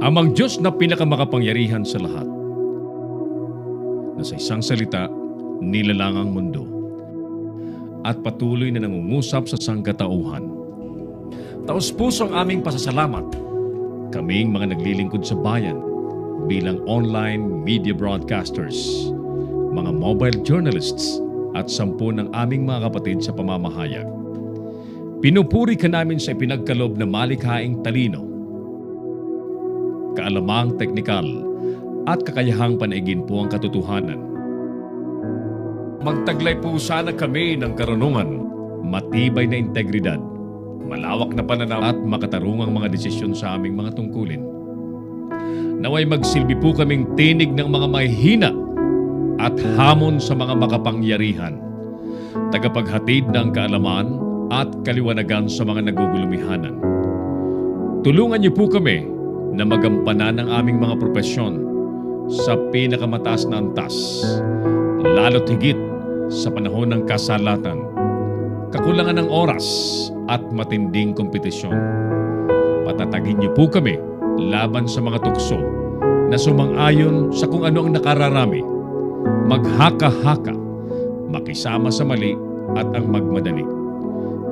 Amang Diyos na pinakamakapangyarihan sa lahat, na sa isang salita, nilalang ang mundo at patuloy na nangungusap sa sangkatauhan. Taos-puso ang aming pasasalamat, kaming mga naglilingkod sa bayan bilang online media broadcasters, mga mobile journalists at 10 ng aming mga kapatid sa pamamahayag. Pinupuri ka namin sa ipinagkaloob na malikhaing talino, kaalamang teknikal at kakayahang panaigin po ang katotohanan. Magtaglay po sana kami ng karunungan, matibay na integridad, malawak na pananaw at makatarungang mga desisyon sa aming mga tungkulin. Naway magsilbi po kaming tinig ng mga mahihina at hamon sa mga makapangyarihan, tagapaghatid ng kaalaman at kaliwanagan sa mga nagugulumihanan. Tulungan niyo po kami na magampanan ang aming mga propesyon sa pinakamataas na antas, lalo't higit sa panahon ng kasalatan, kakulangan ng oras at matinding kompetisyon. Patatagin niyo po kami laban sa mga tukso na sumang-ayon sa kung ano ang nakararami, maghaka-haka, makisama sa mali at ang magmadali.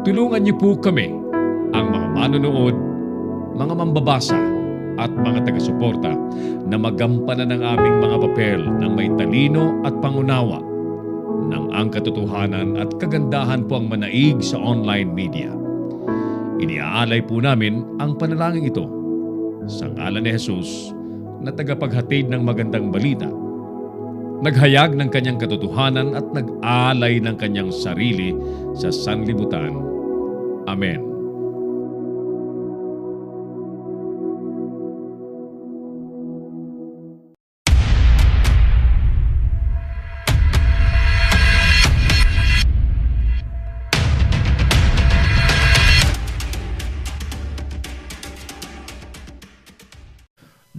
Tulungan niyo po kami, ang mga manonood, mga mambabasa at mga taga-suporta na magampanan ng aming mga papel ng may talino at pangunawa ng ang katotohanan at kagandahan po ang manaig sa online media. Iniaalay po namin ang panalangin ito sa ngalan ni Jesus na tagapaghatid ng magandang balita, naghayag ng kanyang katotohanan at nag-alay ng kanyang sarili sa sanlibutan. Amen.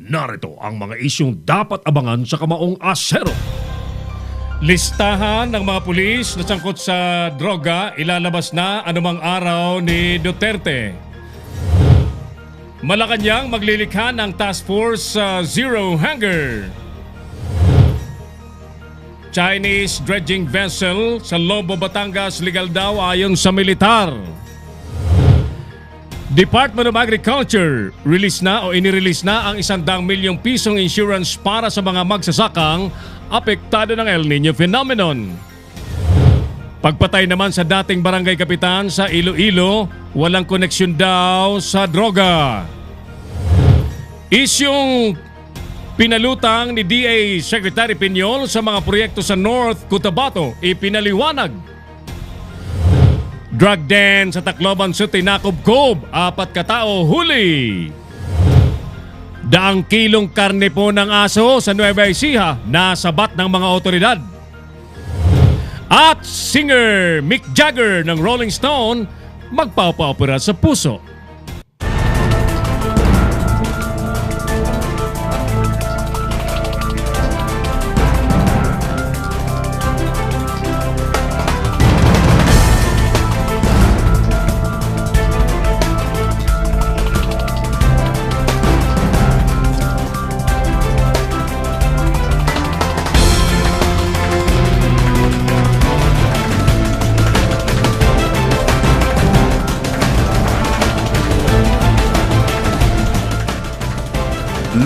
Narito ang mga isyong dapat abangan sa Kamaong Asero. Listahan ng mga pulis na sangkot sa droga ilalabas na anumang araw ni Duterte. Malacanang maglilikha ng Task Force Zero Hunger. Chinese dredging vessel sa Lobo, Batangas legal daw ayon sa militar. Department of Agriculture, release na o inirelease na ang 100 milyong pisong insurance para sa mga magsasakang apektado ng El Nino phenomenon. Pagpatay naman sa dating barangay kapitan sa Iloilo, walang koneksyon daw sa droga. Isyong pinalutang ni DA Secretary Piñol sa mga proyekto sa North Cotabato, ipinaliwanag. Drug den sa Tacloban City nakubkob, 4 katao huli. Daang kilong karne po ng aso sa Nueva Ecija nasabat ng mga otoridad. At singer Mick Jagger ng Rolling Stone magpapaopera sa puso.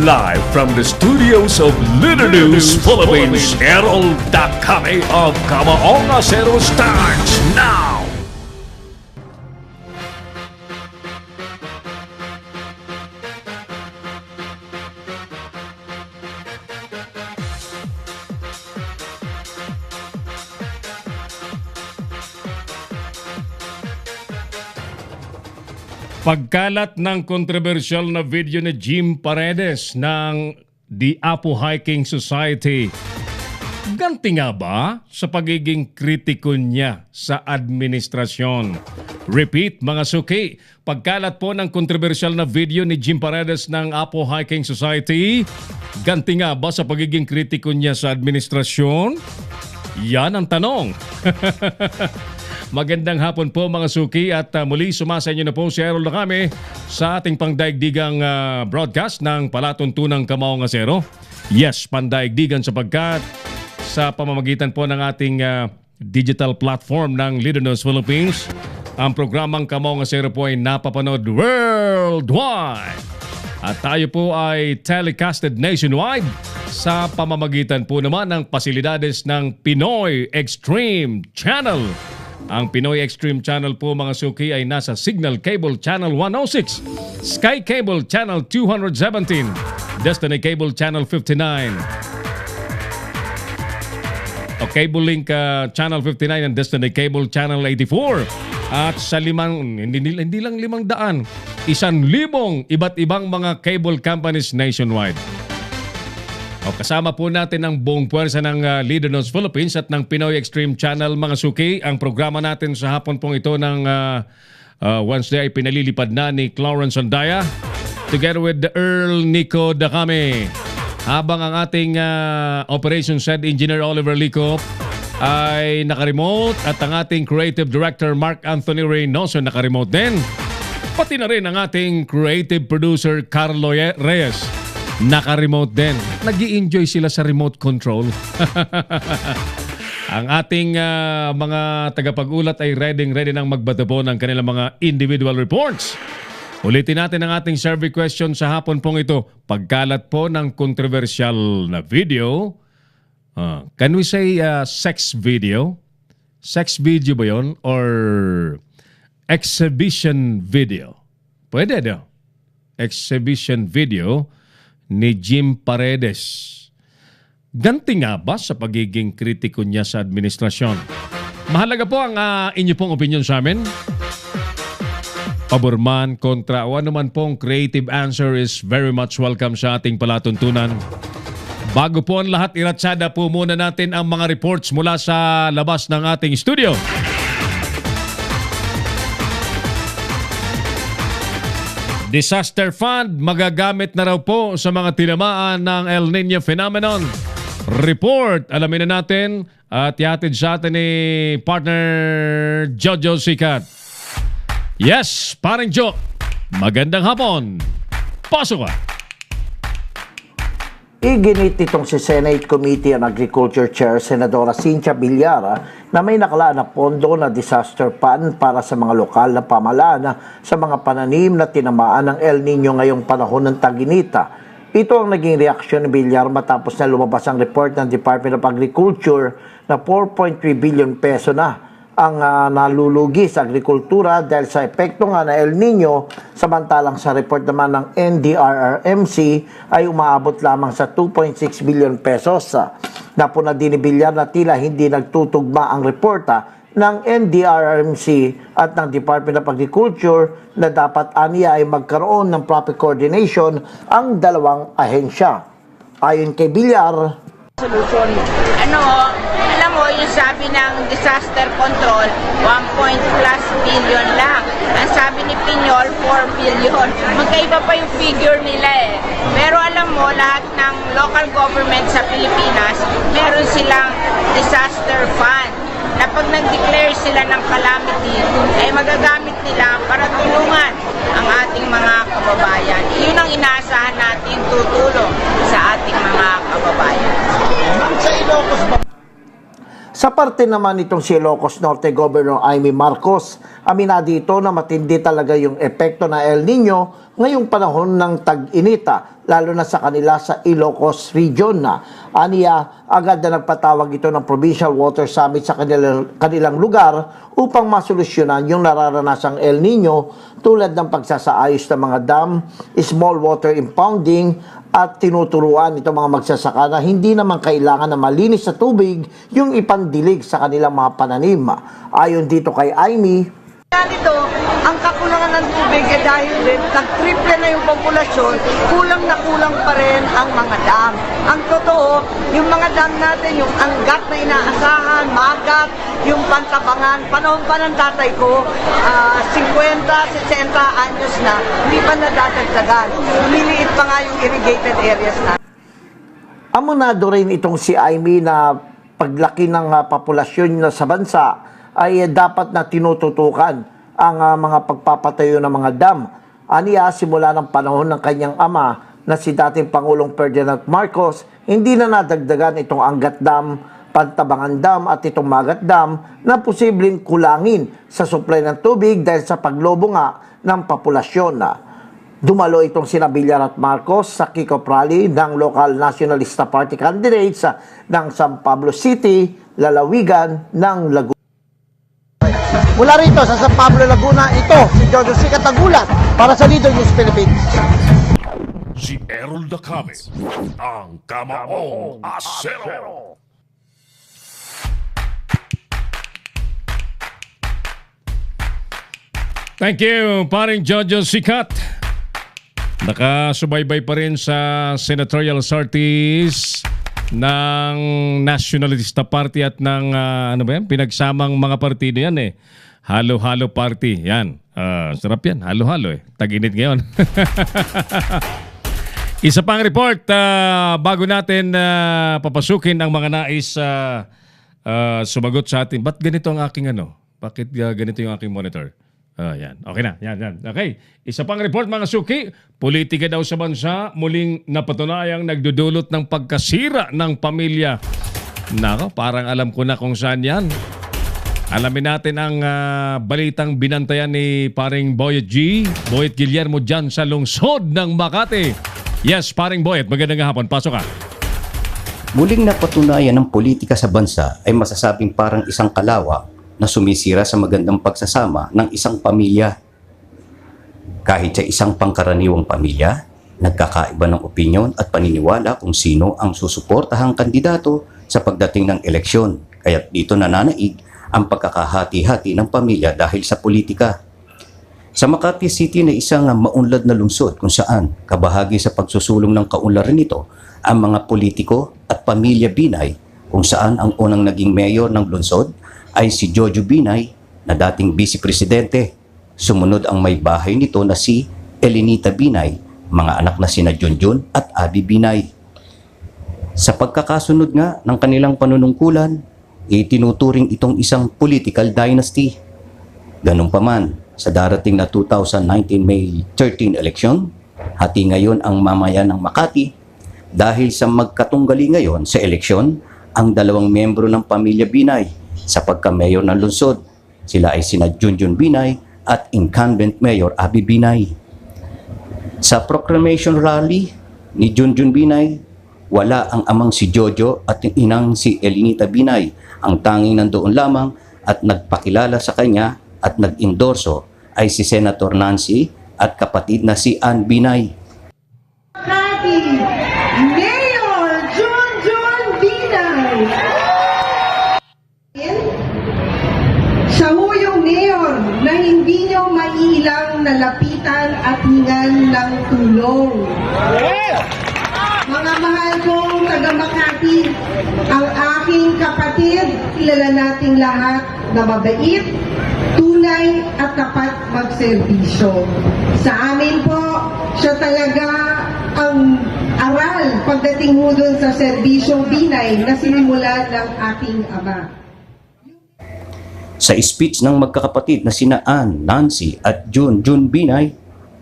Live from the studios of Leader News Philippines, Herald Kami of Kamaong Asero starts now! Pagkalat ng kontrobersyal na video ni Jim Paredes ng The Apo Hiking Society, ganti nga ba sa pagiging kritiko niya sa administrasyon? Repeat mga suki, pagkalat po ng kontrobersyal na video ni Jim Paredes ng Apo Hiking Society, ganti nga ba sa pagiging kritiko niya sa administrasyon? Yan ang tanong. Magandang hapon po mga suki at muli sumasa inyo na po si Errol Dacame sa ating pangdaigdigang broadcast ng Palatuntunang Kamaong Asero. Yes, pandaigdigan sapagkat sa pamamagitan po ng ating digital platform ng Leader News Philippines, ang programang Kamaong Asero po ay napapanood worldwide. At tayo po ay telecasted nationwide sa pamamagitan po naman ng pasilidades ng Pinoy Extreme Channel. Ang Pinoy Extreme Channel po mga suki ay nasa Signal Cable Channel 106, Sky Cable Channel 217, Destiny Cable Channel 59, Cable Link Channel 59 and Destiny Cable Channel 84. At sa hindi lang 500, 1,000 iba't ibang mga cable companies nationwide. Kasama po natin ang buong puwersa ng Leader News Philippines at ng Pinoy Extreme Channel mga suki. Ang programa natin sa hapon pong ito ng Wednesday ay pinalilipad na ni Clarence Andaya together with the Earl Nico Dacame. Habang ang ating Operations Head Engineer Oliver Lico ay naka-remote at ang ating Creative Director Mark Anthony Reynoso naka-remote din. Pati na rin ang ating Creative Producer Carlo Reyes naka-remote din. Nag-i-enjoy sila sa remote control. Ang ating mga tagapag-ulat ay ready nang magbata po ng kanilang mga individual reports. Ulitin natin ang ating survey question sa hapon pong ito. Pagkalat po ng controversial na video, can we say sex video? Sex video ba yun? Or exhibition video? Pwede daw. Exhibition video ni Jim Paredes. Ganti nga ba sa pagiging kritiko niya sa administrasyon? Mahalaga po ang inyo pong opinion sa amin. Pabor man, kontra, o anuman pong creative answer is very much welcome sa ating palatuntunan. Bago po ang lahat, iratsada po muna natin ang mga reports mula sa labas ng ating studio. Disaster Fund magagamit na raw po sa mga tinamaan ng El Nino phenomenon. Report, alamin na natin at ihatid sa atin ni partner Jojo Sikat. Yes, paring Jo, magandang hapon. Pasok ka. Iginit itong si Senate Committee on Agriculture Chair Senadora Cynthia Villara na may nakalaan na pondo na disaster fund para sa mga lokal na pamahalaan sa mga pananim na tinamaan ng El Nino ngayong panahon ng tag-inita. Ito ang naging reaksyon ni Villar matapos na lumabas ang report ng Department of Agriculture na 4.3 billion peso na ang nalulugi sa agrikultura dahil sa epekto nga na El Nino, samantalang sa report naman ng NDRRMC ay umaabot lamang sa 2.6 billion pesos. Napuna din ni Villar na tila hindi nagtutugma ang reporta ng NDRRMC at ng Department of Agriculture na dapat aniya ay magkaroon ng proper coordination ang dalawang ahensya. Ayon kay Villar, solution. Alam mo, yung sabi ng disaster control, 1+ billion lang. Ang sabi ni Piñol, 4 billion. Magkaiba pa yung figure nila eh. Pero alam mo, lahat ng local government sa Pilipinas, meron silang disaster fund na pag nag-declare sila ng calamity, ay magagamit nila para tulungan ang ating mga kababayan. Yun ang inaasahan natin tutulong sa ating mga kababayan. Sa parte naman itong si Ilocos Norte Governor Amy Marcos, aminado ito na matindi talaga yung epekto na El Nino ngayong panahon ng tag-inita, lalo na sa kanila sa Ilocos Region na. Aniya, agad na nagpatawag ito ng Provincial Water Summit sa kanilang lugar upang masolusyonan yung nararanasang El Nino tulad ng pagsasaayos ng mga dam, small water impounding at tinuturuan itong mga magsasaka na hindi naman kailangan na malinis sa tubig yung ipandilig sa kanilang mga pananim. Ayon dito kay Amy, Dito, ang kakulangan ng tubig dahil din nag-triple na yung populasyon, kulang na kulang pa rin ang mga dam. Ang totoo, yung mga dam natin, yung anggat na inaasahan, magat, yung pantabangan, panahon pa ng tatay ko, 50, 60 anyos na, hindi pa nadadagdagan. Lumiliit pa nga yung irrigated areas na. amunado rin itong si Amy na paglaki ng populasyon na sa bansa ay dapat na tinututukan ang mga pagpapatayo ng mga dam. Aniya, simula ng panahon ng kanyang ama na si dating Pangulong Ferdinand Marcos, hindi na nadagdagan itong Angat Dam, Pantabangan Dam at itong Magat Dam na posibleng kulangin sa supply ng tubig dahil sa paglobo nga ng populasyon. Dumalo itong sina Villar at Marcos sa kick-off rally ng local Nacionalista Party candidates ng San Pablo City, lalawigan ng Laguna. Mula rito sa San Pablo, Laguna, ito si Jojo Sikat Tagulat para sa Leader News Philippines. Si Errol Dacame, ang Kamaong Asero. Thank you, paring Jojo Sikat. Nakasubaybay pa rin sa senatorial sorties ng Nationalista Party at ng ano ba yan? Pinagsamang mga partido yan eh. Halo-halo party. Yan. Sarap yan. Halo-halo eh. Tag-init ngayon. Isa pang report bago natin papasukin ang mga nais sumagot sa atin. Ba't ganito ang aking ano? Bakit ganito yung aking monitor? Yan. Okay na. Yan. Okay. Isa pang report mga suki. Politika daw sa bansa muling napatunayang nagdudulot ng pagkasira ng pamilya. Nako, parang alam ko na kung saan yan. Alamin natin ang balitang binantayan ni paring Boyet Guillermo dyan sa lungsod ng Makati. Yes, paring Boyet, magandang hapon. Pasok ka. Muling napatunayan ng politika sa bansa ay masasabing parang isang kalawak na sumisira sa magandang pagsasama ng isang pamilya. Kahit sa isang pangkaraniwang pamilya, nagkakaiba ng opinyon at paniniwala kung sino ang susuportahang kandidato sa pagdating ng eleksyon. Kaya't dito nananaig ang pagkakahati-hati ng pamilya dahil sa politika. Sa Makati City na isang maunlad na lungsod kung saan kabahagi sa pagsusulong ng kaunlaran nito ang mga politiko at pamilya Binay, kung saan ang unang naging mayor ng lungsod ay si Jojo Binay na dating vice presidente. Sumunod ang may bahay nito na si Elenita Binay, mga anak na sina Junjun at Abi Binay. Sa pagkakasunod nga ng kanilang panunungkulan, itinuturing itong isang political dynasty. Ganun pa man, sa darating na 2019 May 13 election, hati ngayon ang mamayan ng Makati dahil sa magkatunggali ngayon sa eleksyon ang dalawang miyembro ng pamilya Binay sa pagka-mayor ng lungsod. Sila ay sina Junjun Binay at incumbent Mayor Abi Binay. Sa proclamation rally ni Junjun Binay, wala ang amang si Jojo at inang si Elenita Binay. Ang tanging nandoon lamang at nagpakilala sa kanya at nag-endorso ay si Senator Nancy at kapatid na si Ann Binay. Makati, Mayor Junjun Binay. Siya ho yung mayor na hindi nyo maiilang nalapitan at hingan ng tulong. Mga mahal kong taga Makati, ang aking kapatid, kilala nating lahat na mabait, tunay at tapat magserbisyo. Sa amin po, siya talaga ang aral pagdating mo dun sa serbisyong Binay na sinimulan ng aking ama. Sa speech ng magkakapatid na sina Ann, Nancy at Junjun Binay,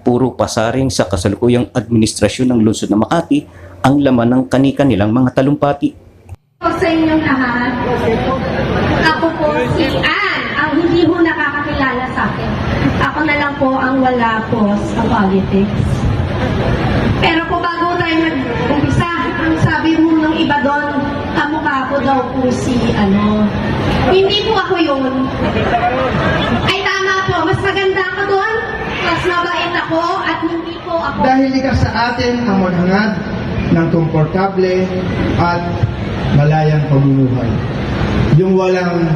puro pasaring sa kasalukuyang administrasyon ng lungsod ng Makati ang laman ng kani-kanilang mga talumpati. Sa inyong lahat, ako po si Ann, ang hindi mo nakakakilala sa akin. Ako na lang po ang wala po sa politics. Pero po bago tayo nag-umpisa, ang sabi mo nung iba doon, kamukha ko daw po si hindi po ako yun. Ay tama po, mas maganda ako doon, mas mabait ako at hindi po ako. Dahil ikaw sa atin ang maghangad ng komportable at malayang pamumuhay. Yung walang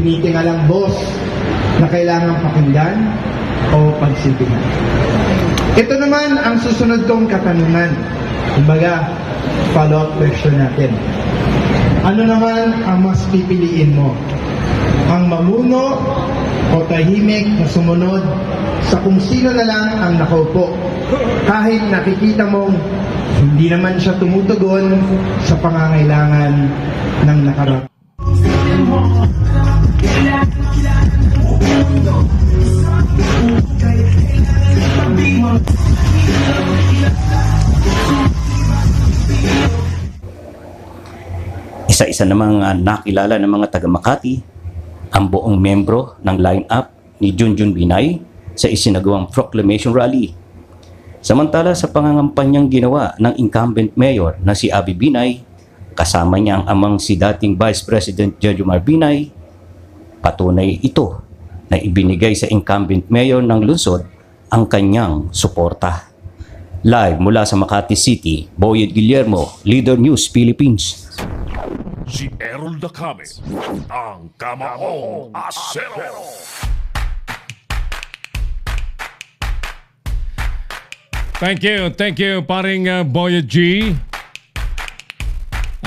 tinitingalang boss na kailangang pakinggan o pagsilbihan. Ito naman ang susunod kong katanungan. Kumbaga, follow-up question natin. Ano naman ang mas pipiliin mo? Ang mamuno o tahimik na sumunod sa kung sino na lang ang nakaupo? Kahit nakikita mong hindi naman siya tumutugon sa pangangailangan ng nakarap. Isa-isa namang nakilala ng mga taga Makati ang buong membro ng line-up ni Junjun Binay sa isinagawang proclamation rally. Samantala sa pangangampanyang ginawa ng incumbent mayor na si Abby Binay, kasama niya ang amang si dating Vice President Jejomar Binay, patunay ito na ibinigay sa incumbent mayor ng lungsod ang kanyang suporta. Live mula sa Makati City, Boyet Guillermo, Leader News Philippines. Si Errol Dacame, ang Kamaong Asero. Thank you, paring Boyet G.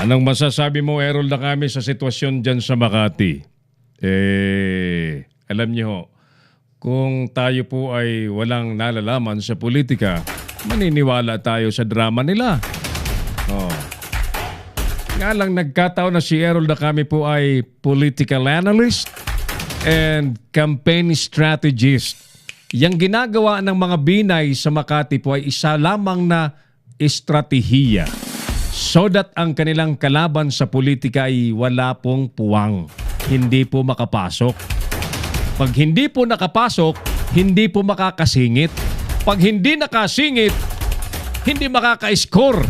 Anong masasabi mo, Errol Dacame, sa sitwasyon dyan sa Makati? Alam niyo, kung tayo po ay walang nalalaman sa politika, maniniwala tayo sa drama nila. Nga lang nagkataon na si Errol Dacame po ay political analyst and campaign strategist. Yang ginagawa ng mga Binay sa Makati po ay isa lamang na estratehiya so that ang kanilang kalaban sa politika ay wala pong puwang. Hindi po makapasok. Pag hindi po nakapasok, hindi po makakasingit. Pag hindi nakasingit, hindi makaka-score.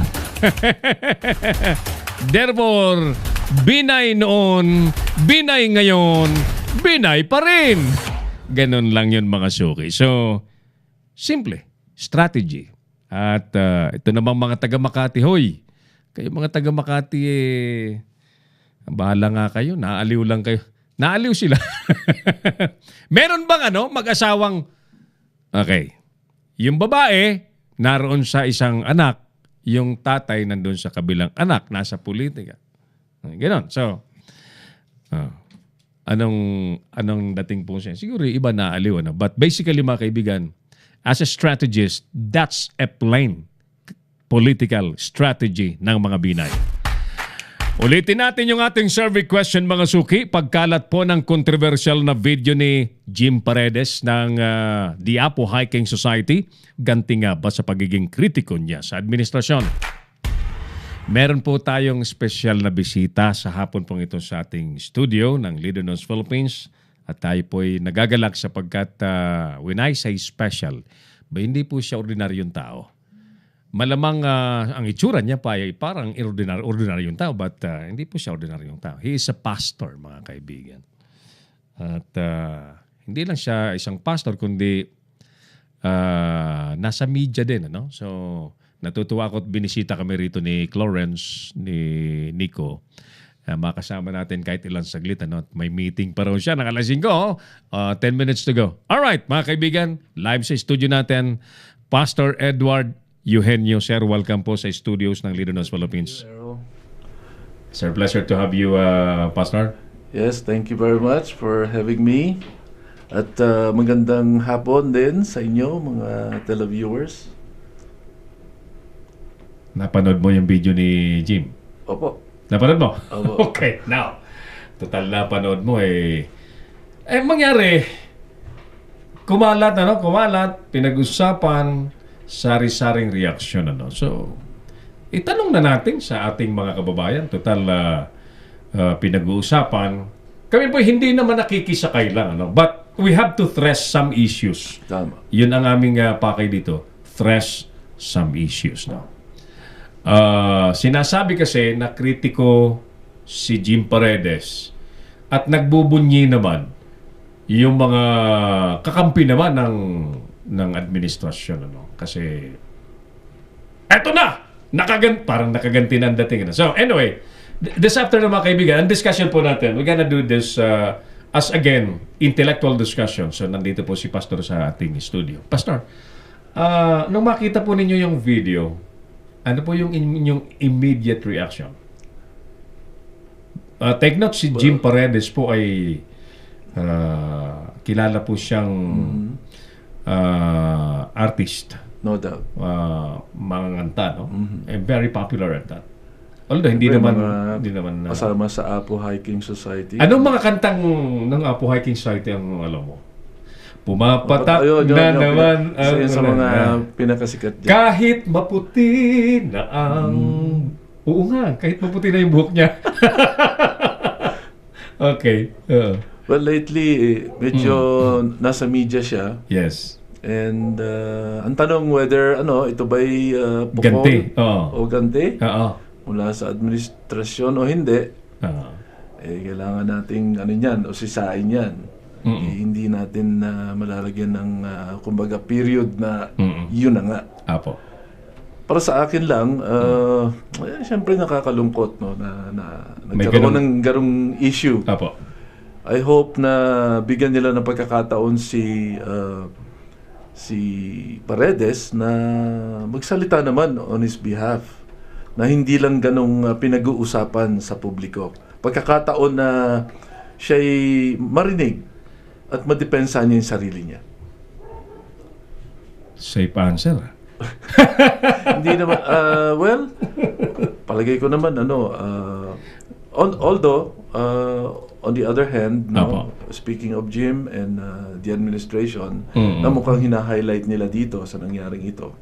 Therefore, Binay noon, Binay ngayon, Binay pa rin. Ganon lang yun mga suki. So, simple, strategy. At ito namang mga taga Makati, hoy, kayo mga taga Makati, bahala nga kayo, naaliw lang kayo. Naaliw sila. Meron bang mag-asawang, okay, yung babae, naroon sa isang anak, yung tatay nandun sa kabilang anak, nasa politika. Ganon. So, anong dating po siya? Siguro iba naaliw. But basically, mga kaibigan, as a strategist, that's a plain political strategy ng mga Binay. Ulitin natin yung ating survey question, mga suki. Pagkalat po ng controversial na video ni Jim Paredes ng The Apo Hiking Society, ganti nga ba sa pagiging kritiko niya sa administrasyon? Meron po tayong special na bisita sa hapon pong ito sa ating studio ng Leader News Philippines. At tayo po'y nagagalak sapagkat when I say special, hindi po siya ordinaryong tao. Malamang ang itsura niya pa ay parang ordinaryong tao, but hindi po siya ordinaryong tao. He is a pastor, mga kaibigan. At hindi lang siya isang pastor, kundi nasa media din. So, natutuwa ako at binisita kami rito ni Clarence, ni Nico. Makasama natin kahit ilang saglit. At may meeting pa raw siya. Nakalasing ko. 10 minutes to go. Alright, mga kaibigan. Live sa studio natin, Pastor Edward Eugenio. Sir, welcome po sa studios ng Leader News Philippines. Hello. Sir, pleasure to have you, Pastor. Yes, thank you very much for having me. At magandang hapon din sa inyo, mga televiewers. Napanood mo yung video ni Jim? Opo. Napanood mo? Opo. Okay, now. Total napanood mo mangyari, kumalat, pinag-usapan, sari-saring reaksyon. So, itanong na natin sa ating mga kababayan. Total, pinag-uusapan. Kami po hindi naman nakikisakay lang. But we have to thresh some issues. Tama. Yun ang aming pakay dito. Thresh some issues. Sinasabi kasi na kritiko si Jim Paredes at nagbubunyi naman yung mga kakampi naman ng administrasyon. Kasi eto na! Parang nakaganti na ang dating. So anyway, this afternoon, mga kaibigan, ang discussion po natin, we're gonna do this as again, intellectual discussion. So nandito po si Pastor sa ating studio. Pastor, nung makita po ninyo yung video, ano po yung inyong immediate reaction? Take note, si Jim Paredes po ay kilala po siyang artist. No doubt. Manganganta, and very popular at that. Although hindi naman kasama sa Apo Hiking Society. Anong mga kantang ng Apo Hiking Society ang alam mo? Pumapatak naman isa sa mga pinakasikat dyan. Kahit maputi na ang Oo nga, kahit maputi na yung buhok niya. Okay. Well, lately, medyo nasa media siya. Yes. And ang tanong whether ito ba'y Ganti. Oo. o ganti Oo. mula sa administrasyon o hindi, Oo. kailangan nating usisain yan. Hindi natin malalagyan ng kumbaga period na yun na nga. Apo. Para sa akin lang, siyempre nakakalungkot na May nagkaroon ng garong issue. Apo. I hope na bigyan nila ng pagkakataon si Paredes na magsalita naman on his behalf, na hindi lang ganong pinag-uusapan sa publiko. Pagkakataon na siya'y marinig at madepensa niya yung sarili niya. Safe answer. Hindi naman, well, palagay ko naman, although, on the other hand, speaking of Jim and the administration, na mukhang hina-highlight nila dito sa nangyaring ito,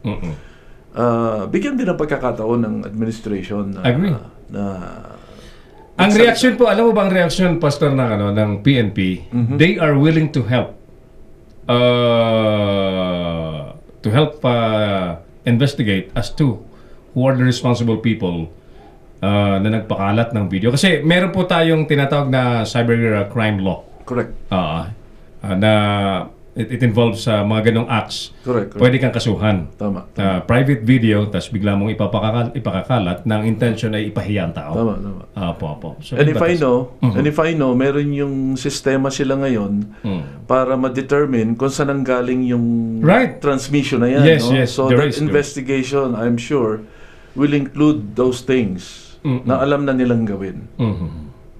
bigyan din ng pagkakataon ng administration Agree. Ang reaction po, alam mo ba ang reaction, Pastor, ng PNP? They are willing to help. Investigate as to who are the responsible people na nagpakalat ng video. Kasi meron po tayong tinatawag na cyber crime law. Correct. Na it involves mga ganong acts. Correct. Pwede kang kasuhan. Tama. Private video, tapos bigla mong ipakakalat ng intention ay ipahiya ang tao. Tama. Apo. So, and if I know, meron yung sistema sila ngayon para ma-determine kung saan ang galing yung transmission na yan. Yes. So that investigation, I'm sure, will include those things na alam na nilang gawin.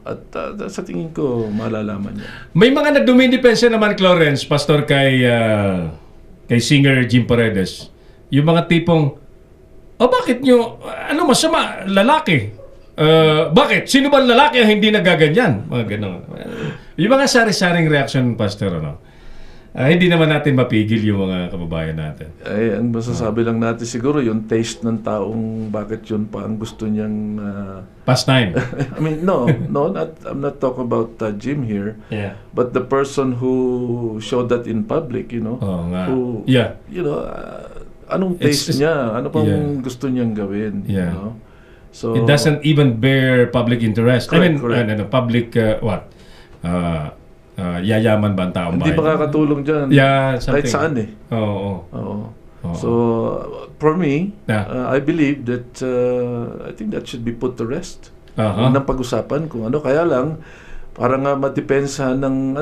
At sa tingin ko, malalaman niya. May mga nagdumidepensa naman, Clarence, Pastor, kay singer Jim Paredes. Yung mga tipong, bakit nyo, masama, lalaki? Bakit? Sino ba lalaki ang hindi nagaganyan? Mga ganun. Yung mga sari-saring reaction, Pastor, hindi naman natin mapigil yung mga kababayan natin. Ang masasabi lang natin siguro, yung taste ng taong bakit yun pa ang gusto niyang... Pastime. I mean, I'm not talking about Jim here. Yeah. But the person who showed that in public, who, anong taste niya? Ano pang gusto niyang gawin? Yeah. So, it doesn't even bear public interest. Correct. Public, yayaman ba ang taong hindi bayan? makakatulong dyan. Kahit saan Oo. So, for me, I believe that I think that should be put to rest. Ng pag-usapan kung ano. Kaya lang, para nga madepensa ng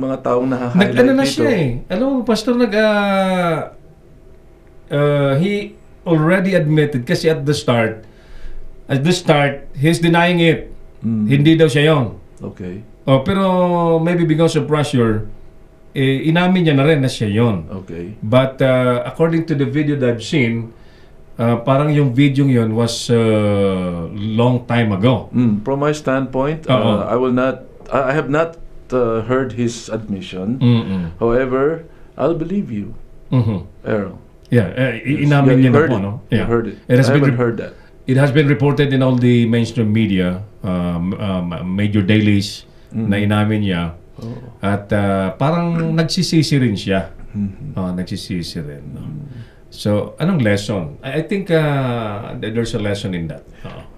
mga taong naha-highlight dito. Siya Alam mo, Pastor, he already admitted kasi at the start, he's denying it. Hindi daw siya yon. Okay. Pero maybe because of pressure, inamin niya na rin na siya yon. Okay. But according to the video that I've seen, parang yung video yon was long time ago. From my standpoint, I have not heard his admission. However, I'll believe you, Errol. Yeah, inamin niya na po, no? You heard it. I haven't heard that. It has been reported in all the mainstream media, major dailies, na inamin niya. At parang nagsisisi rin siya. Nagsisisi rin. So, anong lesson? I think there's a lesson in that.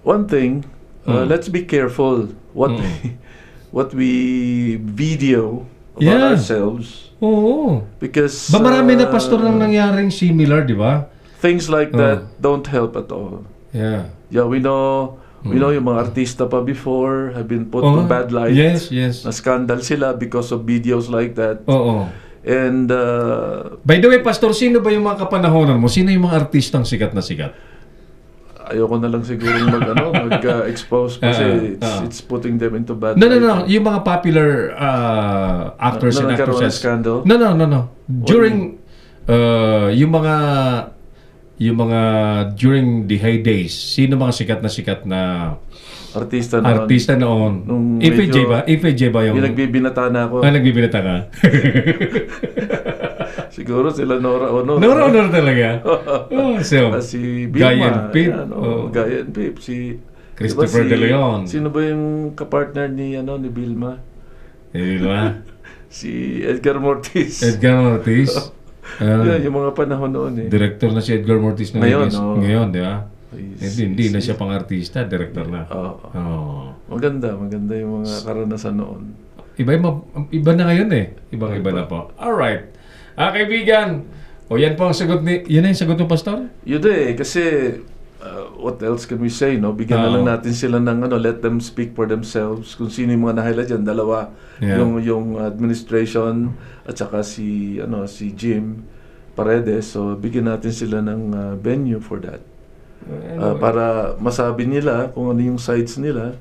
One thing, let's be careful what we video about ourselves. Oo. Because marami na, Pastor, nang nangyaring similar, di ba? Things like that don't help at all. Yeah. Yeah, we know yung mga artista pa before have been put to bad light. Yes. Na scandal sila because of videos like that. Oo. And by the way, Pastor, sino ba yung mga kapanahonan mo? Sino yung mga artistang sikat na sikat? Ayoko na lang siguro mag-expose kasi it's putting them into bad light. No. Yung mga popular actors and actresses. Scandal? No. During yung mga during the heydays, sino mga sikat na artista noon? FJ ba? FJ ba yung... Yung nagbibinata na ako. Nagbibinata ka? Siguro sila Nora Honor. Honor talaga. So, Si Guy Vilma. and Pip. Ayan, Guy and Pip. Si Christopher De Leon. Sino ba yung kapartner ni Vilma? Diba? Si Edgar Mortiz. Edgar Mortiz. Yan, yung mga panahon noon eh. Director na si Edgar Mortiz na Ngayon, Ngayon, di ba? Yes, Hindi na yes, siya pang-artista, director na. Oo. Maganda yung mga karanasan noon. Iba na ngayon eh. Ibang-iba na po. Alright. Kaibigan. Yan po ang sagot yan na yung sagot ng pastor? Yun kasi what else can we say, no? Bigyan na lang natin sila ng let them speak for themselves. Kung sino yung mga nahila dyan, dalawa. Yeah. Yung administration at saka si Jim Paredes. So bigyan natin sila ng venue for that. Para masabi nila kung ano yung sides nila.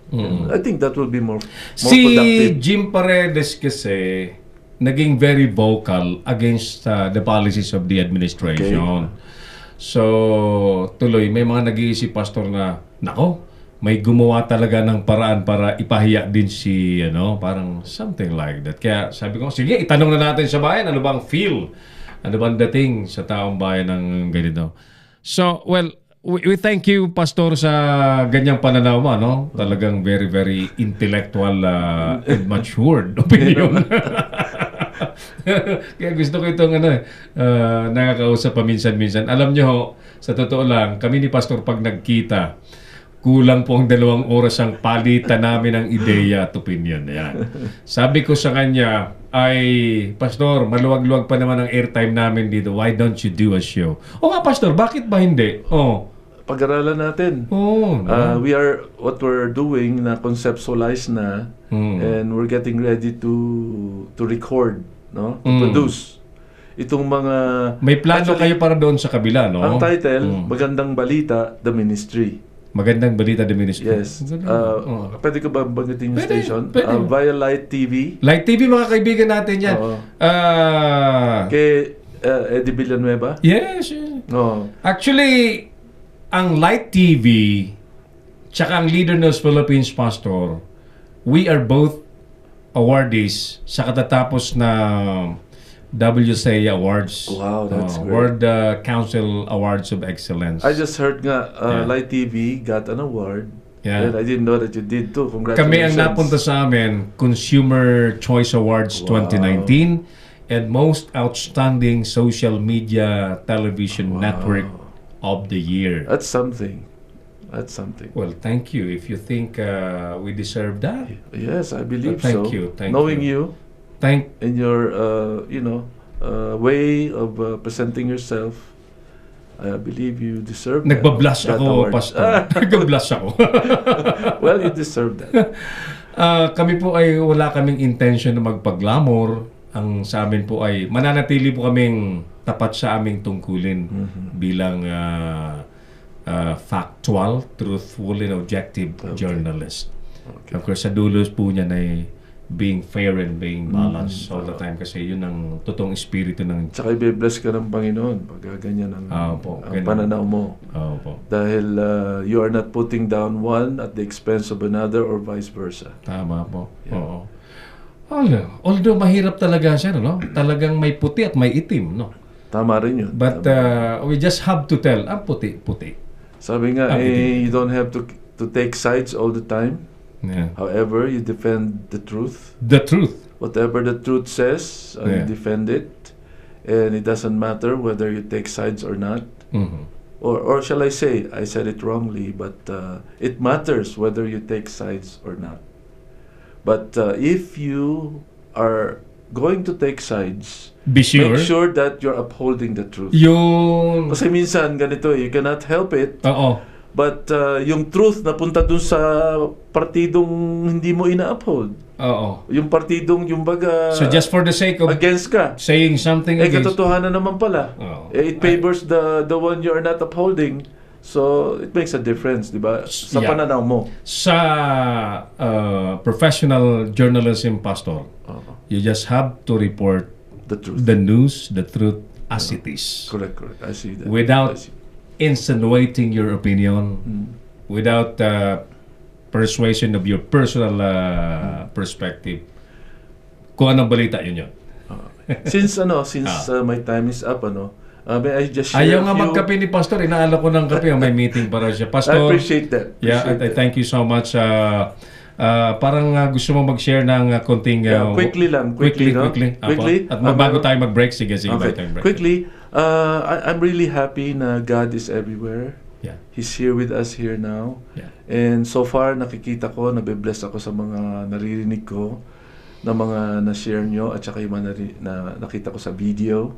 I think that will be more productive. Jim Paredes kasi naging very vocal against the policies of the administration. So, tuloy, may mga nag-iisip pastor na, nako, may gumawa talaga ng paraan para ipahiya din si, parang something like that. Kaya sabi ko, sige, itanong na natin sa bayan, ano bang feel? Ano bang dating sa taong bayan ng ganito? So, well, we thank you, Pastor, sa ganyang pananaw mo, no? Talagang very, very intellectual and matured opinion. Kaya gusto ko itong nakakausap paminsan-minsan. Alam nyo, sa totoo lang, kami ni Pastor pag nagkita, kulang po ang 2 oras ang palitan namin ng ideya at opinion. Yan. Sabi ko sa kanya, Pastor, maluwag-luwag pa naman ang airtime namin dito. Why don't you do a show? O nga, Pastor, bakit ba hindi? Pag-aralan natin. We are, what we're doing na conceptualize na and we're getting ready to record, no? To produce. Itong mga... May plano kayo para doon sa kabila, no? Ang title, Magandang Balita, The Ministry. Magandang Balita, The Ministry. Yes. Pwede ko ba banggitin yung station? Via Light TV. Light TV, mga kaibigan natin yan. Kay Eddie Villanueva. Yes. Actually, ang Light TV tsaka ang Leader News Philippines, Pastor, we are both awardees sa katatapos na WCA Awards. Wow, that's great. World Council Awards of Excellence. I just heard nga, Light TV got an award. Yeah. And I didn't know that you did too. Congratulations. Kami ang napunta sa amin, Consumer Choice Awards 2019 and Most Outstanding Social Media Television Network of the Year. That's something. That's something. Well, thank you. If you think we deserve that. Yes, I believe so. Thank you. Knowing you. In your, way of presenting yourself, I believe you deserve that. Nagbablush ako, Pastor. Nagbablush ako. Well, you deserve that. Kami po ay wala kaming intention na magpaglamor. Ang sa amin po ay mananatili po kaming tapat sa aming tungkulin bilang factual, truthful, and objective journalist. Of course, sa dulos po niyan ay being fair and being balanced all the time kasi yun ang totoong espiritu ng... Tsaka i-bless ka ng Panginoon pag ganyan ang pananaw mo. Dahil you are not putting down one at the expense of another or vice versa. Tama po. Oo. Although mahirap talaga siya, no? Talagang may puti at may itim, no? Tama rin yun. But we just have to tell, puti. Sabi nga, you don't have to take sides all the time. Yeah. However, you defend the truth. The truth. Whatever the truth says, you defend it. And it doesn't matter whether you take sides or not. Or shall I say, I said it wrongly, but it matters whether you take sides or not. But if you are going to take sides, make sure that you're upholding the truth. Kasi minsan ganito, you cannot help it. But yung truth napunta dun sa partidong hindi mo ina-uphold. Yung partidong yung baga so just for the sake of against ka, saying something against, katotohanan naman pala. It favors the one you are not upholding. So it makes a difference, di ba? Sa pananaw mo. Sa professional journalism, Pastor, you just have to report the truth, the news, the truth as it is. Correct. I see that. Without insinuating your opinion, without persuasion of your personal perspective. Kung anong balita, yun. Since my time is up, may I just share Ayaw a nga few... magkape ni Pastor, inaalok ko ng kape, may meeting para siya. Pastor, I appreciate that. I thank you so much. Parang gusto mo mag-share ng konting... quickly lang. Quickly. At bago tayo mag-break, sige, Okay. bago tayo break. Quickly, I'm really happy na God is everywhere. Yeah. He's here with us here now. Yeah. And so far, nakikita ko, nabe-bless ako sa mga naririnig ko, na mga na-share nyo, at saka yung mga nakita ko sa video.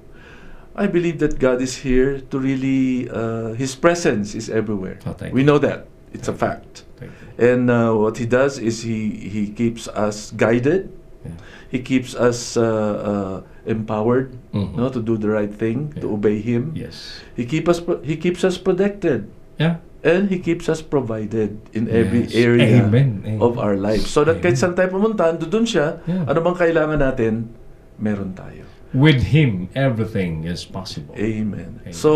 I believe that God is here to really, His presence is everywhere. Oh, thank We know that. It's a fact. Thank you. And what He does is He keeps us guided. Yeah. He keeps us empowered, to do the right thing, to obey Him. Yes. He keeps us protected, Yeah. and He keeps us provided in every Yes. area Amen. of our lives. So that kahit saan tayo pumunta, doon siya, Yeah. ano bang kailangan natin, meron tayo. With Him, everything is possible. Amen. Amen. So,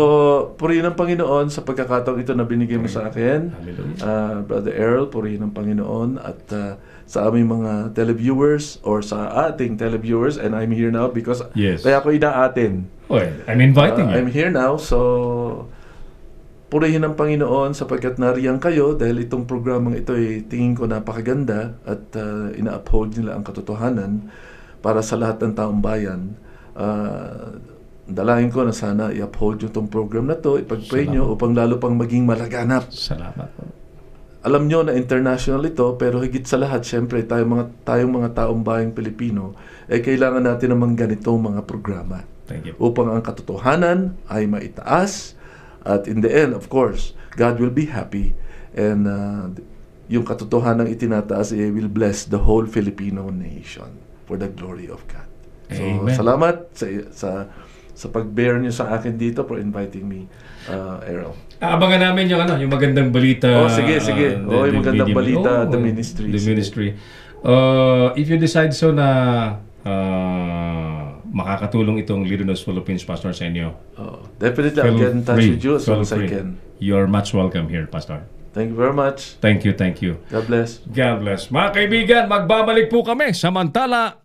purihin ng Panginoon sa pagkakataong ito na binigay mo sa akin. Hallelujah. Brother Errol, purihin ng Panginoon at sa aming mga televiewers or sa ating televiewers, and I'm here now because Yes. kaya ako inaatin. Well, I'm inviting you. I'm here now, so purihin ng Panginoon sapagkat nariyan kayo dahil itong programang ito ay tingin ko napakaganda at ina-uphold nila ang katotohanan para sa lahat ng taong bayan. Dalangin ko na sana i-uphold nyo itong program na to, ipag-pray nyo upang lalo pang maging malaganap. Salamat po. Alam nyo na international ito, pero higit sa lahat, syempre, tayong mga taong bayang Pilipino, kailangan natin namang ganitong mga programa. Thank you. Upang ang katotohanan ay maitaas, at in the end, of course, God will be happy, and yung katotohanan itinataas will bless the whole Filipino nation for the glory of God. So, Amen. salamat sa pag-bear niyo sa akin dito for inviting me, Errol. Abangan namin yung magandang balita. Sige. Yung magandang balita, the ministry. The ministry. If you decide so na makakatulong itong Little News Philippines, Pastor, sa inyo. Definitely, I'll get in touch with you as soon as I can. You're much welcome here, Pastor. Thank you very much. Thank you. God bless. God bless. Mga kaibigan, magbabalik po kami. Samantala,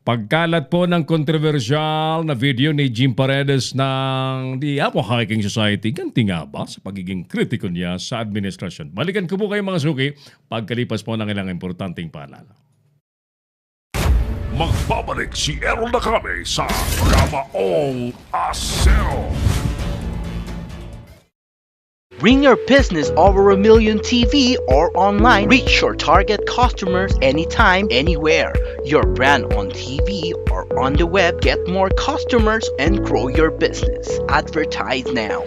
pagkalat po ng kontrobersyal na video ni Jim Paredes ng The Apo Hiking Society, ganti nga ba sa pagiging kritiko niya sa administrasyon? Balikan ko po kayo mga suki pagkalipas po ng ilang importanteng paalala. Magbabalik si Errol Nakame sa Kamaong Asero. Bring your business over 1 million TV or online. Reach your target customers anytime, anywhere. Your brand on TV or on the web. Get more customers and grow your business. Advertise now.